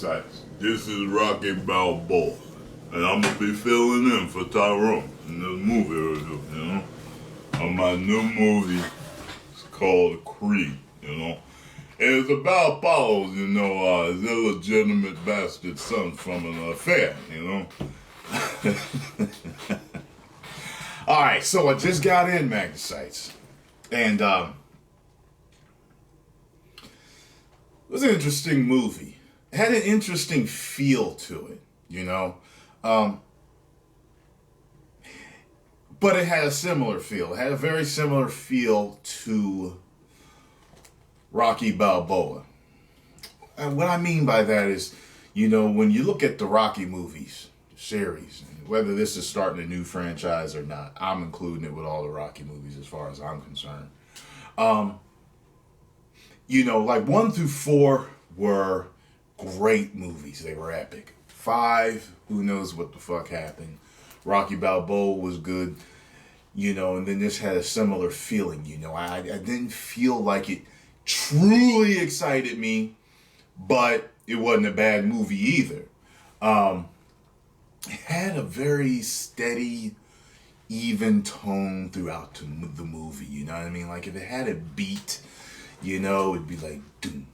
Sites. This is Rocky Balboa, and I'm gonna be filling in for Tyrone in this movie review, you know? On my new movie, it's called Creed, you know? And it's about Apollo's, you know, his illegitimate bastard son from an affair, you know? Alright, so I just got in Magnus Sites, and it was an interesting movie. It had an interesting feel to it, you know? But it had a similar feel. It had a very similar feel to Rocky Balboa. And what I mean by that is, you know, when you look at the Rocky movies, series, whether this is starting a new franchise or not, I'm including it with all the Rocky movies as far as I'm concerned. You know, like 1 through 4 were great movies. They were epic. 5, who knows what the fuck happened. Rocky Balboa was good, you know, and then this had a similar feeling, you know. I didn't feel like it truly excited me, but it wasn't a bad movie either. It had a very steady, even tone throughout the movie, you know what I mean? Like if it had a beat, you know, it'd be like doom,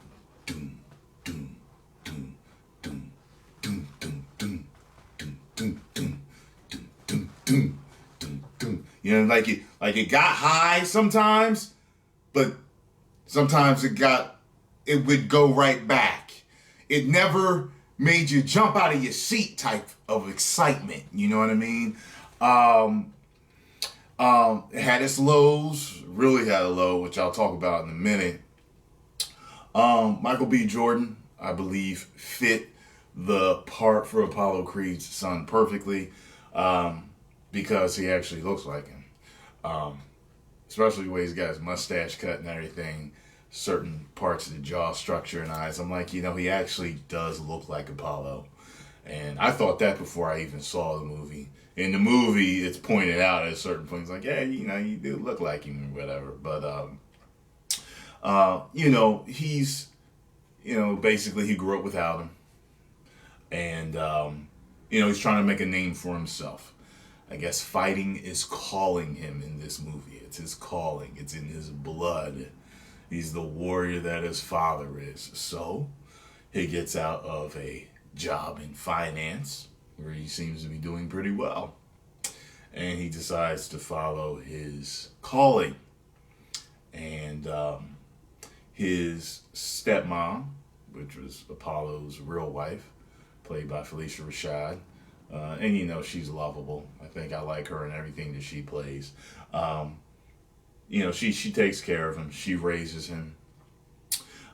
doom, doom, doom, doom, doom, doom, doom, doom, doom, doom, doom, doom, doom, doom, doom. You know, like it got high sometimes, but sometimes it would go right back. It never made you jump out of your seat type of excitement. You know what I mean? It had its lows, really had a low, which I'll talk about in a minute. Michael B. Jordan, I believe, fit the part for Apollo Creed's son perfectly, because he actually looks like him. Especially the way he's got his mustache cut and everything, certain parts of the jaw structure and eyes. I'm like, you know, he actually does look like Apollo. And I thought that before I even saw the movie. In the movie, it's pointed out at certain points, like, yeah, you know, you do look like him or whatever. But, you know, he's, you know, basically he grew up without him. And, you know, he's trying to make a name for himself. I guess fighting is calling him in this movie. It's his calling. It's in his blood. He's the warrior that his father is. So he gets out of a job in finance where he seems to be doing pretty well. And he decides to follow his calling. And his stepmom, which was Apollo's real wife, played by Felicia Rashad. And you know, she's lovable. I think I like her in everything that she plays. You know, she takes care of him. She raises him.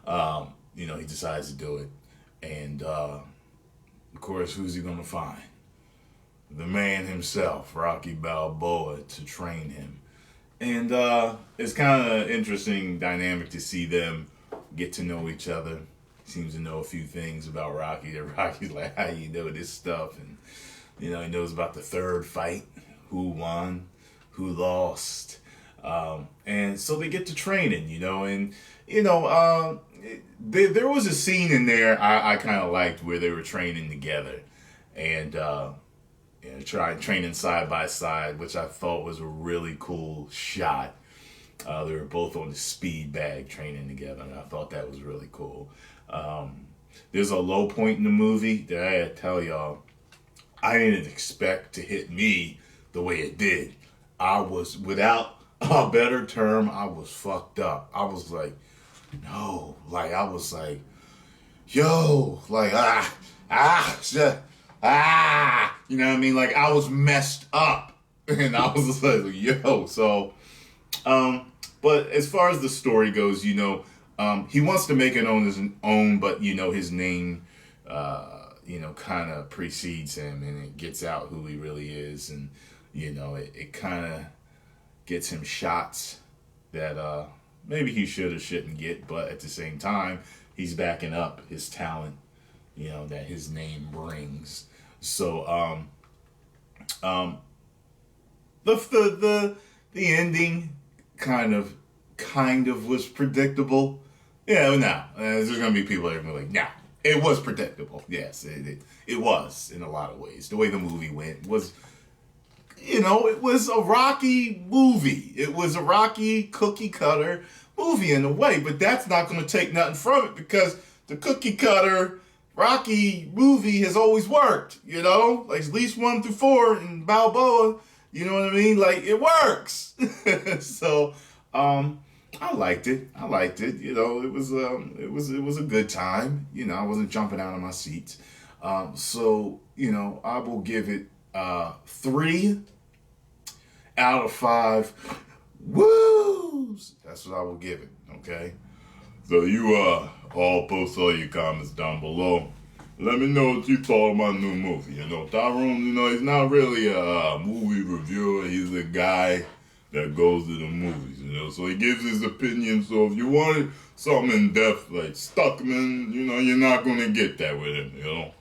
You know, he decides to do it. And, of course, who's he going to find? The man himself, Rocky Balboa, to train him. And it's kind of interesting dynamic to see them get to know each other. He seems to know a few things about Rocky. And Rocky's like, how you know this stuff? And, you know, he knows about the third fight, who won, who lost. And so they get to training, you know, and, you know, there was a scene in there I kind of liked where they were training together and, you know, training side by side, which I thought was a really cool shot. They were both on the speed bag training together, and I thought that was really cool. There's a low point in the movie that I had to tell y'all, I didn't expect to hit me the way it did. I was, without a better term, I was fucked up. I was like, no, like, I was like, yo, like, you know what I mean? Like, I was messed up. And I was like, yo, so, but as far as the story goes, you know, he wants to make it on his own, but, you know, his name, you know, kind of precedes him, and it gets out who he really is. And, you know, it kind of gets him shots that maybe he should or shouldn't get, but at the same time, he's backing up his talent, you know, that his name brings. So, the ending kind of was predictable. Yeah, no, there's gonna be people that are gonna be like, nah, It was predictable. Yes, it was in a lot of ways. The way the movie went was, it was a Rocky movie. It was a Rocky cookie cutter movie in a way, but that's not going to take nothing from it because the cookie cutter Rocky movie has always worked, like at least 1 through 4 in Balboa, you know what I mean? Like it works. So, I liked it. It was a good time. I wasn't jumping out of my seat. So, I will give it 3 out of 5 woos. That's what I will give it. Okay. So you all post all your comments down below. Let me know what you thought of my new movie. Tyrone, he's not really a movie reviewer. He's a guy that goes to the movies, So he gives his opinion. So if you wanted something in depth like Stuckman, you're not gonna get that with him, You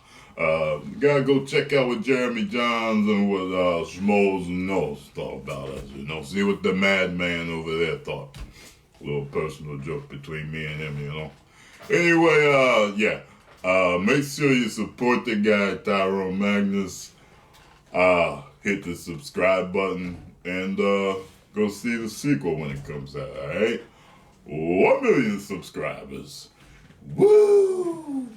gotta go check out what Jeremy Johns and what Schmoes and Nose thought about us, See what the madman over there thought. A little personal joke between me and him, Anyway, make sure you support the guy, Tyrone Magnus. Hit the subscribe button and go see the sequel when it comes out, alright? 1 million subscribers. Woo!